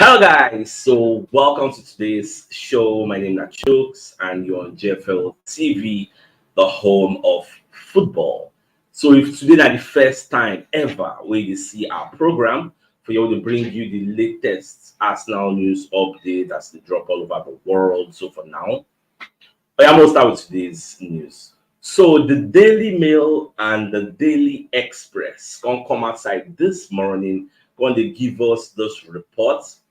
Hello guys, so welcome to today's show. My name is CHUKS and you're on JFL TV, the home of football. So if today is the first time ever where you see our program, for you to bring you the latest Arsenal news update as they drop all over the world. So for now, I'm going to start with today's news. So the Daily Mail and the Daily Express gonna come outside this morning, going to give us those reports.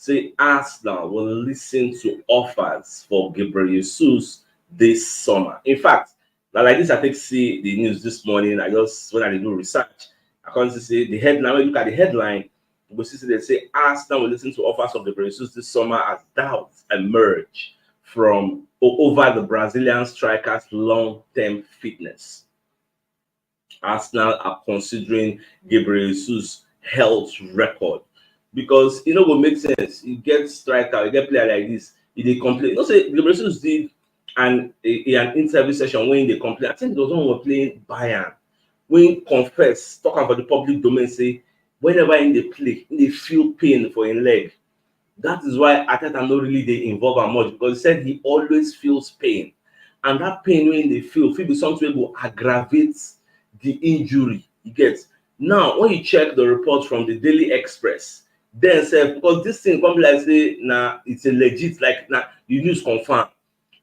Say Arsenal will listen to offers for Gabriel Jesus this summer. In fact, now like this, I think see the news this morning. I just when I do research, I can't see the headline. When you look at the headline, we see they say Arsenal will listen to offers of Gabriel Jesus this summer as doubts emerge from over the Brazilian striker's long-term fitness. Arsenal are considering Gabriel Jesus' health record. Because you know what makes sense. You get striker, you get player like this, they complain. Don't say Gabriel Jesus did an interview session when they complain. I think those one were playing Bayern. When confess, talking about the public domain, say whenever they play, they feel pain for his leg. That is why Ateta not really they involve him much because he said he always feels pain. And that pain when they feel be something will aggravate the injury he gets. Now, when you check the report from the Daily Express, then say because this thing come like say it's a legit like the news confirm.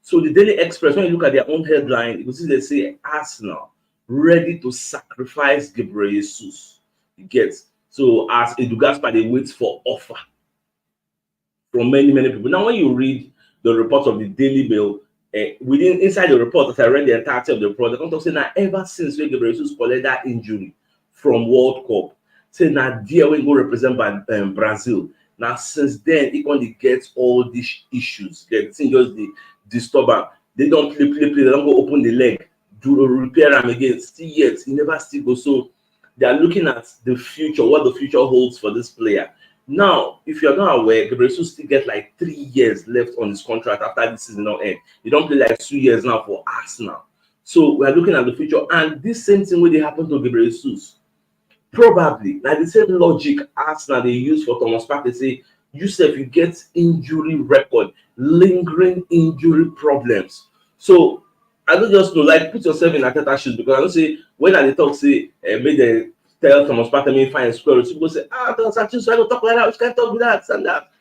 So the Daily Express, when you look at their own headline, you see they say Arsenal ready to sacrifice Gabriel Jesus. You get so as Edu Gaspar they wait for offer from many people. Now when you read the report of the Daily Mail, inside the report that I read the entirety of the report, they come to say now ever since when Gabriel Jesus collected that injury from World Cup. Say now dear when go represent by Brazil. Now since then he only gets all these issues. Get just the disturber. They don't play. They don't go open the leg, do repair them again. Still yet he never still go. So they are looking at the future, what the future holds for this player. Now, if you're not aware, Gabriel Jesus still get like 3 years left on his contract after this season not end. He don't play like 2 years now for Arsenal. So we are looking at the future, and this same thing will happen to Gabriel Jesus. Probably like the same logic Arsenal they use for Thomas Partey. Say Yusuf, you get injury record, lingering injury problems. So I don't just know, like put yourself in Ateta shoes because I don't say when I talk say make they tell Thomas Partey me find square root. People say Thomas Partey, so I don't talk like that. Which can't talk with that and that.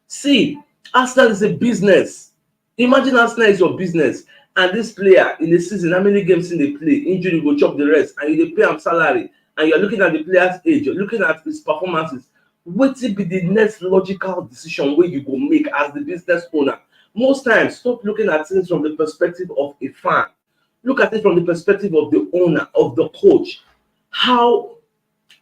See, Arsenal is a business. Imagine Arsenal is your business, and this player in the season, how many games in they play, injury go chop the rest, and you pay him salary. And you're looking at the player's age, you're looking at his performances. What will be the next logical decision where you go make as the business owner? Most times, stop looking at things from the perspective of a fan. Look at it from the perspective of the owner, of the coach.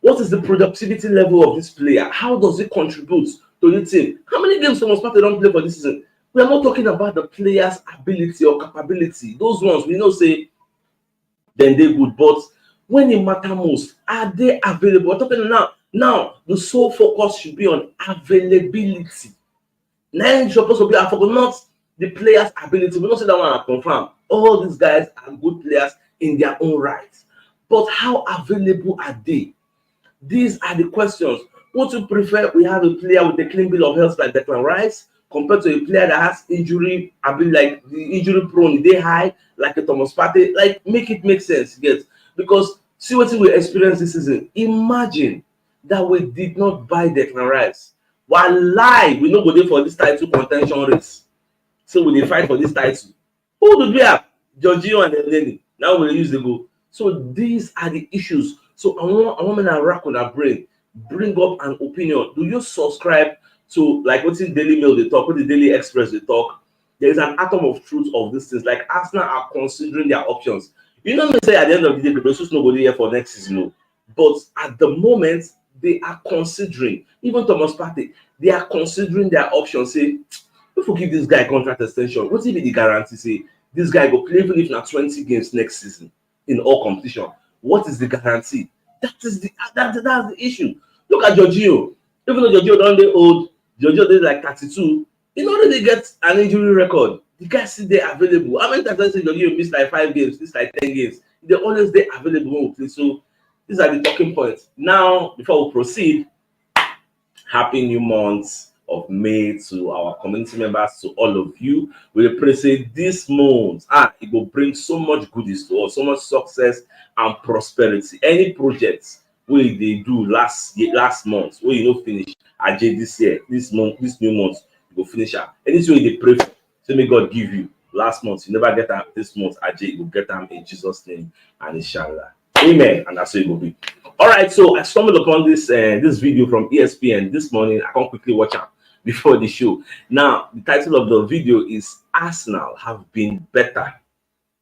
What is the productivity level of this player? How does it contribute to the team? How many games Thomas Partey don't play for this season? We are not talking about the player's ability or capability. Those ones we know say then they're good, but when it matters most, are they available? We're talking now, the sole focus should be on availability. Now it's supposed to be not the player's ability. We don't say that one are confirmed. All these guys are good players in their own right. But how available are they? These are the questions. Would you prefer we have a player with a clean bill of health like Declan Rice compared to a player that has injury, like the injury prone, they high, like a Thomas Partey? Like make it make sense, get. Because see what we experienced this season. Imagine that we did not buy Declan Rice. While we no go there for this title contention race. So we dey fight for this title. Who did we have? Jorginho and Elneny. Now we use the goal. So these are the issues. So I want to rack on our brain. Bring up an opinion. Do you subscribe to like what's in Daily Mail they talk, what the Daily Express they talk? There is an atom of truth of these things. Like Arsenal are considering their options. You know me say at the end of the day, the Brazil's nobody here for next season. No. But at the moment, they are considering, even Thomas Partey, they are considering their options. Say, if we give this guy contract extension, what will be the guarantee? Say, this guy go play even if not 20 games next season in all competition. What is the guarantee? That's the issue. Look at Jorginho. Even though Jorginho don't dey old, Jorginho is like 32, he already gets an injury record. The guys still there available. How many times I say you miss like 5 games, miss like 10 games? They're always there available when we play. So these are the talking points. Now, before we proceed, happy new month. of May, to our community members, to all of you. We pray say this month, it will bring so much goodies to us, so much success and prosperity. Any projects we they do last month, where you know finish AJ this year, this month, this new month, you go finish am. Anything they pray for, say may God give you. Last month, you never get them this month, AJ, you will get them in Jesus' name and inshallah. Amen. And that's how it will be. All right, so I stumbled upon this this video from ESPN this morning. I can't quickly watch out before the show. Now, the title of the video is Arsenal have been better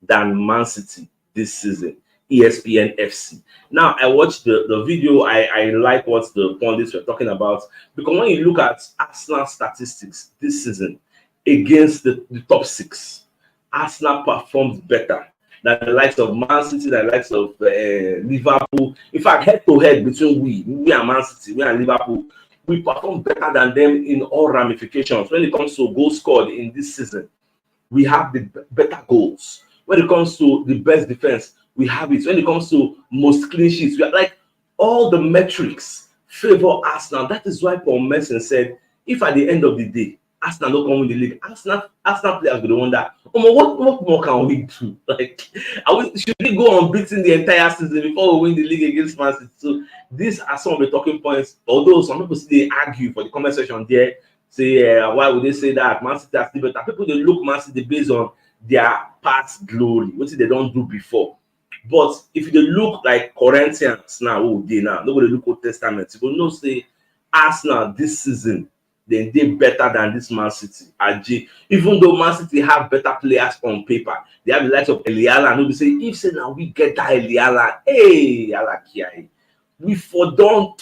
than Man City this season. ESPN FC. Now, I watched the video. I like what the pundits were talking about, because when you look at Arsenal statistics this season against the top six, Arsenal performed better than the likes of Man City, the likes of Liverpool. In fact, head to head between we and Man City, we and Liverpool, we perform better than them in all ramifications. When it comes to goals scored in this season, we have the better goals. When it comes to the best defense, we have it. When it comes to most clean sheets, we are like all the metrics favor Arsenal. That is why Paul Merson said, if at the end of the day, Arsenal don't come win the league, Arsenal players will wonder, what more can we do? Like, should we go on beating the entire season before we win the league against Man City? So these are some of the talking points. Although some people say they argue for the comment section there, say why would they say that Man City are still better? People they look Man City based on their past glory, what they don't do before. But if you look like Corinthians now, nobody look Old Testament, you will know say Arsenal this season, then they better than this Man City. Even though Man City have better players on paper, they have the likes of Eliala, and we say, if say now we get that Eliala, hey, we for don't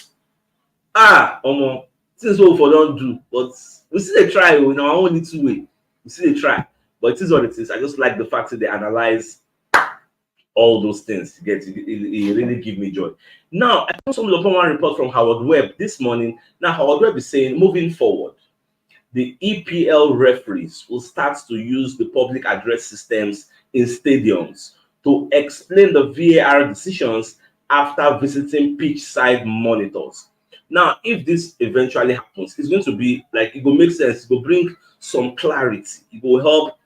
things what we for don't do, but we see they try in our own little way. We see they try, but it is what it is. I just like the fact that they analyze all those things. It really give me joy. Now, I also look at one report from Howard Webb this morning. Now, Howard Webb is saying, moving forward, the EPL referees will start to use the public address systems in stadiums to explain the VAR decisions after visiting pitch side monitors. Now, if this eventually happens, it's going to be like, it will make sense. It will bring some clarity. It will help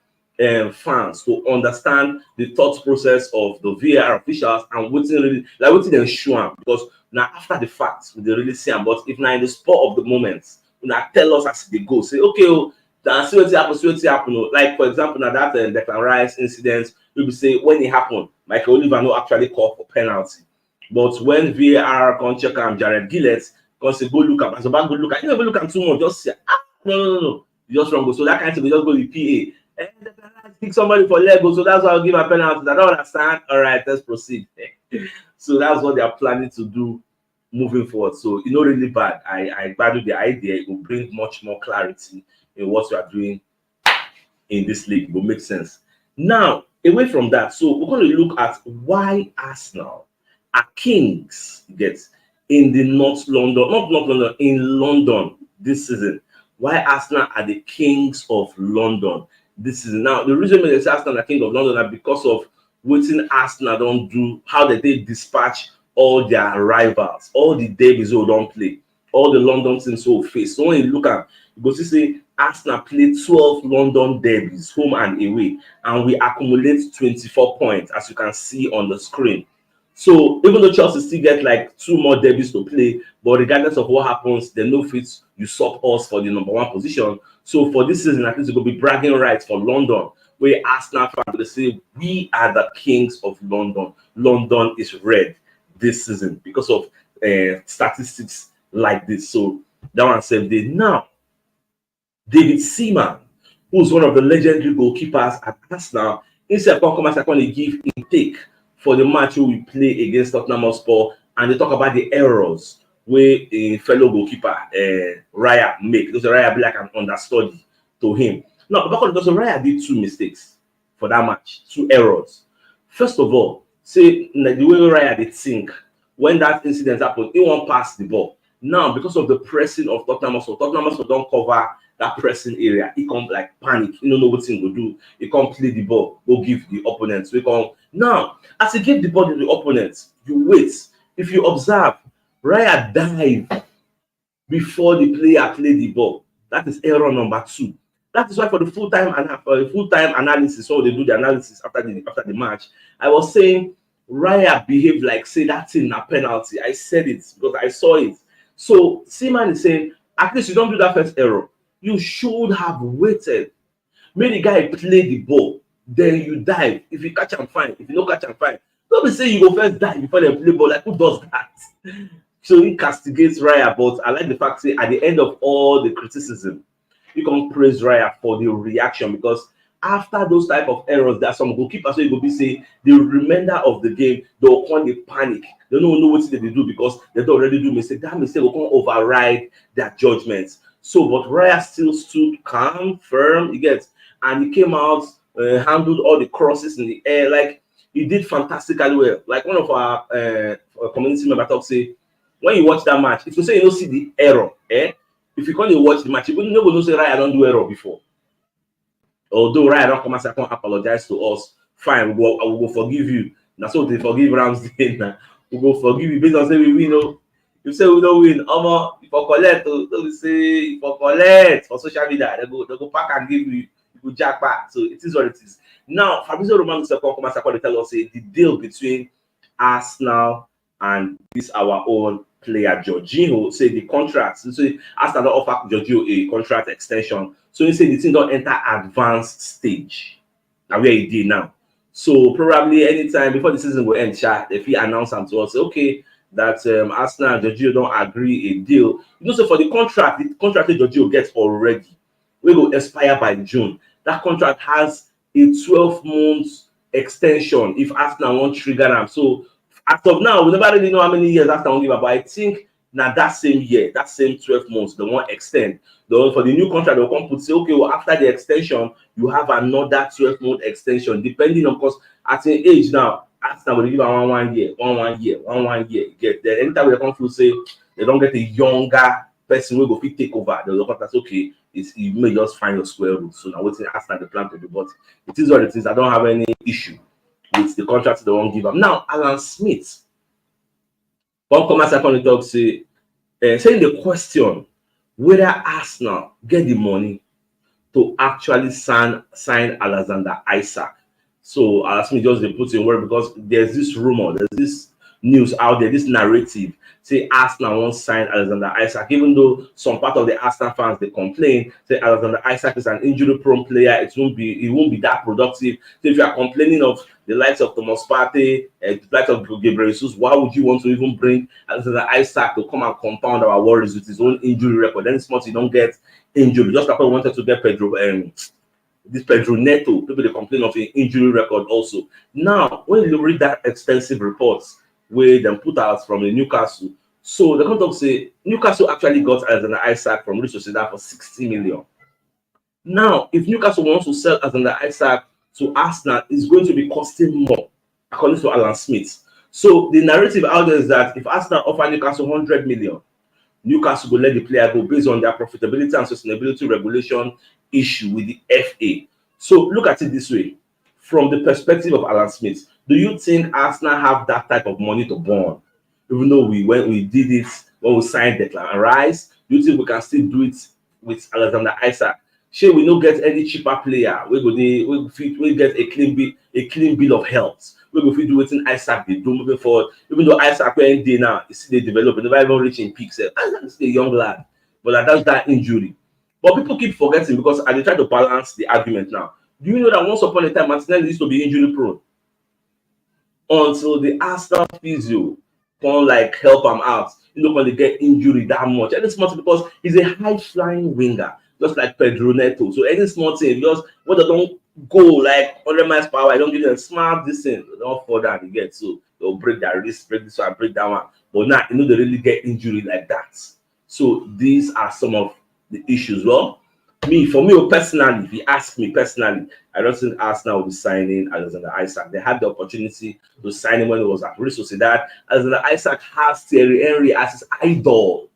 fans to understand the thought process of the VAR officials and what they show them, because now after the fact they really see them. But if now in the spur of the moment, now tell us as they go, say okay, then see what happen. Like for example, now that Declan Rice incident, we will say when it happened, Michael Oliver no actually called for penalty, but when VAR can check Jared Gillett, can say go look at, as about go look at, you never look at too much, just say no, you just wrong. So that kind of thing, we just go to PA. And pick somebody for Lego, so that's why I'll give a penalty. I don't understand. All right, let's proceed. So that's what they are planning to do moving forward. So really bad. I value the idea. It will bring much more clarity in what we are doing in this league. It will make sense. Now, away from that, so we're going to look at why Arsenal are kings in the not London, in London this season. Why Arsenal are the kings of London this is now. The reason they say Arsenal are king of London are because of what Arsenal don't do, how they dispatch all their rivals, all the derbies who don't play, all the London teams who face. So when you look at, you go to say Arsenal played 12 London derbies, home and away, and we accumulate 24 points, as you can see on the screen. So even though Chelsea still get like 2 more derbies to play, but regardless of what happens, they no fit usurp us for the number 1 position. So for this season, at least it will be bragging rights for London, where Arsenal fans will say we are the kings of London. London is red this season because of statistics like this. So that one said they now. David Seaman, who's one of the legendary goalkeepers at Arsenal, instead of come as I want to give intake for the match we play against Tottenham Hotspur, and they talk about the errors where a fellow goalkeeper Raya make. Because Raya be like an understudy to him. No, because Raya did 2 mistakes for that match, 2 errors. First of all, say the way Raya did think when that incident happened, he won't pass the ball. Now, because of the pressing of Tottenham Hotspur don't cover that pressing area. He can't like panic. He don't know what he will do. He can't play the ball. Go give the opponents. Now, as he give the ball to the opponents, you wait. If you observe, Raya dive before the player play the ball. That is error number 2. That is why for the full-time analysis, so they do the analysis after the match, I was saying Raya behaved like say that thing a penalty. I said it because I saw it. So Seaman is saying, at least you don't do that first error. You should have waited. Make the guy play the ball. Then you dive. If you catch him, fine. If you don't catch him, fine. Don't be saying you go first dive before they play ball. Like, who does that? So he castigates Raya, but I like the fact that at the end of all the criticism, you can praise Raya for the reaction, because after those type of errors, there are some goalkeepers who go be say the remainder of the game they'll come the panic. They don't know what they do because they don't already do mistake. That mistake will come override their judgments. So, but Raya still stood calm, firm. He gets, and he came out, handled all the crosses in the air. Like, he did fantastically well. Like one of our community member talk say, when you watch that match, if you say you don't see the error, if you can't watch the match, you wouldn't know say Raya don't do error before. Although Raya don't come and say, I can't apologize to us, fine, we'll forgive you. That's what they forgive Ramsdale now. We will forgive you based on say we win. Oh. You say we don't win, if I collect, don't say if I collect for social media, they go back and give you go jackpot. So it is what it is. Now, Fabrizio Romano come and tell us the deal between Arsenal and this our own player Jorginho. Say the contract. So Arsenal offer Jorginho a contract extension. So he say the thing don't enter advanced stage. Now where he did now. So probably anytime before the season will end, if he announce them to us, okay, that Arsenal and Jorginho don't agree a deal. You know, so for the contract that Jorginho gets already will go expire by June. That contract has a 12-month extension if Arsenal won't trigger them. So as of now, we never really know how many years Arsenal will give up, but I think now that same year, that same 12 months, they won't extend. For the new contract, they'll come put say, okay, well, after the extension, you have another 12-month extension, depending on course at an age now. Arsenal will give them one year. Get then anytime they come to say they don't get a younger person will go fit take over, they'll look at that, okay, you may just find your square root. So now what's Arsenal the plan to do, but it is what it is. I don't have any issue with the contract they won't give them. Now, Alan Smith, one comment second talk say, saying the question whether Arsenal get the money to actually sign Alexander Isak. So Alan Smith just put in word because there's this rumor, there's this news out there, this narrative say Arsenal won't sign Alexander Isak, even though some part of the Arsenal fans they complain, say Alexander Isak is an injury-prone player, it won't be that productive. So if you are complaining of the likes of Thomas Partey, the likes of Gabriel, why would you want to even bring Alexander Isak to come and compound our worries with his own injury record? Then it's not you don't get injured. Just like we wanted to get Pedro Neto, people they complain of an injury record also. Now, when you read that extensive reports where they put out from the Newcastle, so the contract say Newcastle actually got Alexander Isak from Real Sociedad for 60 million. Now, if Newcastle wants to sell Alexander Isak to Arsenal, it's going to be costing more, according to Alan Smith. So the narrative out there is that if Arsenal offer Newcastle 100 million, Newcastle will let the player go based on their profitability and sustainability regulation issue with the FA. So look at it this way. From the perspective of Alan Smith, do you think Arsenal have that type of money to burn? Even though when we did it, when we signed Declan Rice, do you think we can still do it with Alexander Isak? Sure, we don't get any cheaper player. We get a clean bill of health. We go fit do wetin Isak dey do moving forward. Even though Isak wey dey now, he still dey develop, he never even reach in peak sef. Isak is still a young lad, but that's that injury. But people keep forgetting because I dey try to balance the argument now. Do you know that once upon a time, Martinelli used to be injury prone until the Arsenal physio come like help him out? You know, when they get injury that much, and it's not because he's a high flying winger, just like Pedro Neto. So any small thing, just what they don't go like 100 miles per hour, I don't give them smart this thing, they don't fall down again. So they'll break that wrist, break this one, break that one. But now, you know, they really get injury like that. So these are some of the issues. Well, for me personally, if you ask me personally, I don't think Arsenal will be signing Alexander Isak. They had the opportunity to sign him when it was at Real Sociedad. Alexander Isak has Thierry Henry as his idol,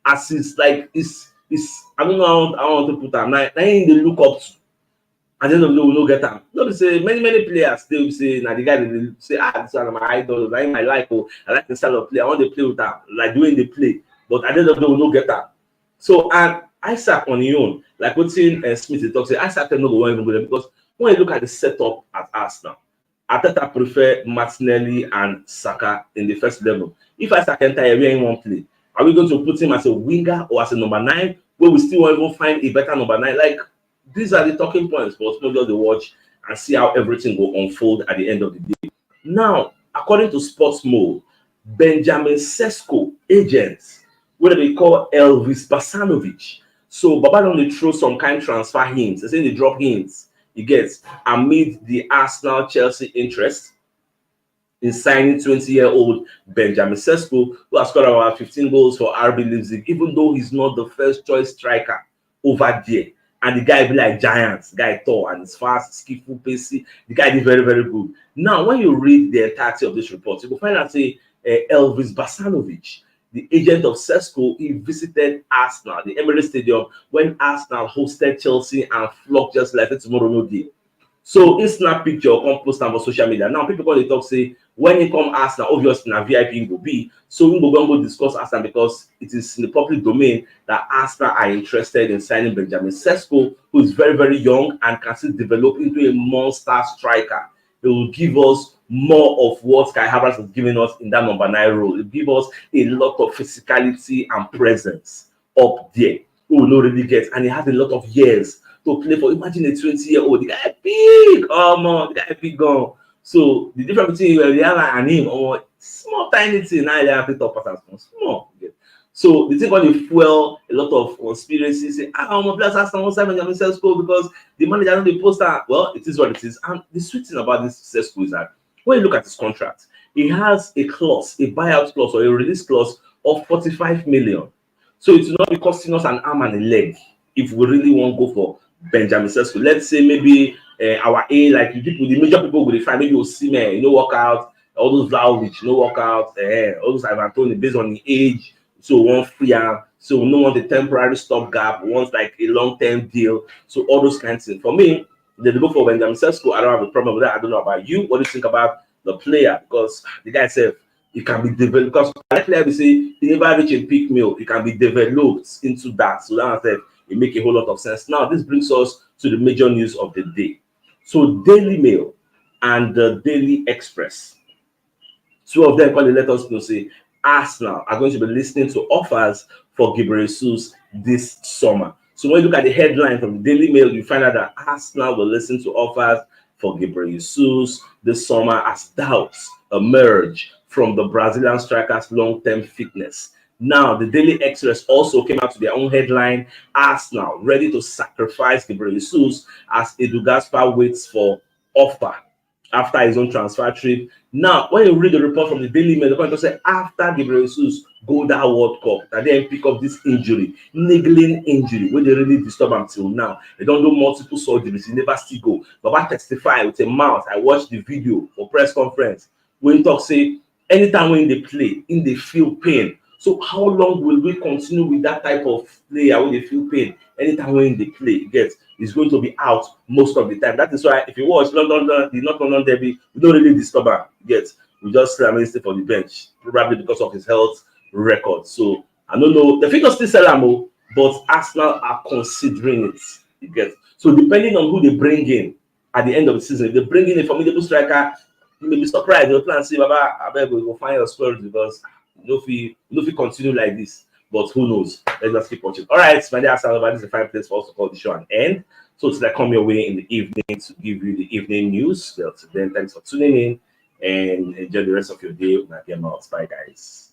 as his like his I don't know how I want to put that. Now they look up to. At the end of the day, we don't get them. No, say many players still say now the guy they say this one my idol, like my life, I like the style of play. I want to play with that, like doing the play. But at the end of the day, we don't get that. So and Isak on his own, like what Smith is talking, Isak cannot go even go there because when you look at the setup at Arsenal, Arteta prefer Martinelli and Saka in the first level. If Isak enter where he won't play, are we going to put him as a winger or as a number 9? Where we still won't even find a better number 9? Like, these are the talking points, but we'll just watch and see how everything will unfold at the end of the day. Now, according to Sports Mode, Benjamin Sesko agents, what they call Elvis Basanovic. So Baba don't throw some kind of transfer hints. They say they drop hints. He gets amid the Arsenal Chelsea interest in signing 20-year-old Benjamin Sesko, who has scored about 15 goals for RB Leipzig, even though he's not the first choice striker over there. And the guy be like giants, the guy tall and is fast, skillful, pacey. The guy is very, very good. Now, when you read the entirety of this report, you will find out say Elvis Basanovic, the agent of Sesko, he visited Arsenal, the Emirates Stadium, when Arsenal hosted Chelsea and flogged Chelsea like tomorrow no day. So he snap picture or come post on social media. Now people call the talk say when he come Arsenal, obviously na VIP will be. So we go discuss Arsenal because it is in the public domain that Arsenal are interested in signing Benjamin Sesko, who is very, very young and can still develop into a monster striker. It will give us more of what Kai Havertz is giving us in that number 9 role. It will give us a lot of physicality and presence up there. We will already get, and he has a lot of years to play for. Imagine a 20-year-old, the guy big, oh man, the guy big gone. So the difference between Rihanna and him, or small tiny thing, now they have to top patterns small. Yeah. So the thing when you fuel a lot of conspiracy, say, I'm a plus Arsenal Simon Sesko because the manager on the poster. Well, it is what it is. And the sweet thing about this Sesko is that when you look at his contract, he has a clause, a buyout clause or a release clause of 45 million. So it will not be costing us an arm and a leg if we really want to go for Benjamin Sesko. Let's say maybe our A, like the people, the major people will find maybe Osimhen, work out, all those Vlahovic, work out, all those Ivan Toney based on the age. So one free, so we don't want a temporary stopgap, we want like a long-term deal. So all those kinds of things. For me, they go for Benjamin Sesko. I don't have a problem with that. I don't know about you. What do you think about the player? Because the guy said he can be developed. Because like we say, he never reach a peak meal. He can be developed into that. So that said, it make a whole lot of sense. Now, this brings us to the major news of the day. So Daily Mail and the Daily Express, two of them call let us know say Arsenal are going to be listening to offers for Gabriel this summer. So when you look at the headline from the Daily Mail, you find out that Arsenal will listen to offers for Gabriel this summer as doubts emerge from the Brazilian striker's long-term fitness. Now, the Daily Express also came out to their own headline, Arsenal ready to sacrifice Gabriel as Edu Gaspar waits for offer after his own transfer trip. Now, when you read the report from the Daily Mail, the point to say after Gabriel go that World Cup, that then pick up this injury, niggling injury, where they really disturb him till now. They don't do multiple surgeries, he never still go. But I testify with a mouth. I watched the video for press conference when he talk say anytime when they play, in they feel pain. So how long will we continue with that type of player when they feel pain? Anytime when they play, is going to be out most of the time. That is why if you watch the North London Derby, we don't really disturb him. We just stay for the bench, probably because of his health record. So I don't know. The figures still sell him, but Arsenal are considering it. So depending on who they bring in at the end of the season, if they bring in a formidable striker, you may be surprised. They'll plan say, Baba, I bet we'll find your squad because if we continue like this. But who knows? Let's just keep watching. All right, my dear Arsenal, this is a fine place for us to call the show an end. So today I come your way in the evening to give you the evening news. Well, then thanks for tuning in and enjoy the rest of your day. Bye, guys.